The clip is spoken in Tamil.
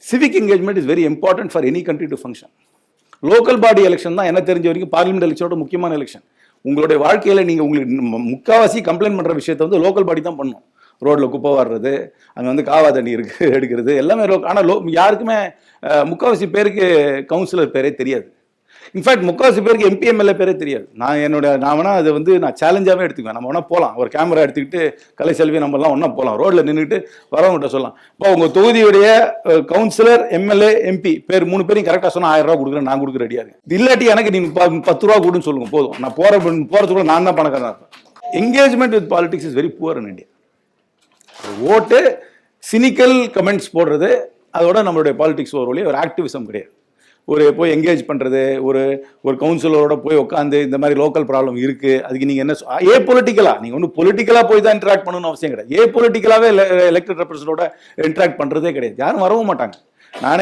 Civic engagement is very important for any country to function. Local body election தான் என்ன தெரிஞ்ச வரைக்கும் பார்லிமெண்ட் எலெக்ஷனோட முக்கியமான எலெக்ஷன். உங்களுடைய வாழ்க்கையில் நீங்கள் உங்களுக்கு முக்கால்வாசி கம்ப்ளைண்ட் பண்ணுற விஷயத்தை வந்து லோக்கல் பாடி தான் பண்ணும். ரோட்டில் குப்பை வாடுறது, அங்கே வந்து காவா தண்ணி எடுக்கிறது எல்லாமே. ஆனால் யாருக்குமே முக்கால்வாசி பேருக்கு கவுன்சிலர் பேரே தெரியாது. இன்ஃபேக்ட் முக்கால்வாசி பேருக்கு எம்பி எம்எல்ஏ பேரே தெரியாது. நான் வேணா அதை வந்து நான் சேலஞ்சாகவே எடுத்துக்குவேன். நம்ம வேணா போகலாம், ஒரு கேமரா எடுத்துக்கிட்டு கலைசெல்வி நம்மலாம் ஒன்றா போகலாம், ரோட்டில் நின்றுட்டு வரவங்கிட்ட சொல்லலாம், இப்போ உங்கள் தொகுதியுடைய கவுன்சிலர் எம்எல்ஏ எம்பி பேர் 3 பேரையும் கரெக்டாக சொன்னால் 1000 ரூபா கொடுக்குறேன், நான் கொடுக்க ரெடியாக இருக்கேன். இல்லாட்டி எனக்கு நீங்கள் 10 ரூபா கொடுன்னு சொல்லுங்க போதும், நான் போகிறதுக்குள்ள நான் தான் பணக்காரன் இருப்பேன். Engagement with politics is very poor in India. ஓட்டு சினிக்கல் கமெண்ட்ஸ் போடுறது அதோட நம்மளுடைய பாலிடிக்ஸ் ஒரு வழி, ஒரு ஆக்டிவிசம் கிடையாது. ஒரு போய் என்கேஜ் பண்ணுறது, ஒரு கவுன்சிலரோட போய் உட்காந்து இந்த மாதிரி லோக்கல் ப்ராப்ளம் இருக்குது, அதுக்கு நீங்கள் என்ன பொலிட்டிக்கலாக நீங்கள் ஒன்றும் பொலிட்டிக்கலாக போய் தான் இன்ட்ராக்ட் பண்ணணும்னு அவசியம் கிடையாது. பொலிட்டிக்கலாகவே எலெக்டட் ரெப்ரசன்டோட இன்ட்ராக்ட் பண்ணுறதே கிடையாது. யாரும் வரவும் மாட்டாங்க. நானே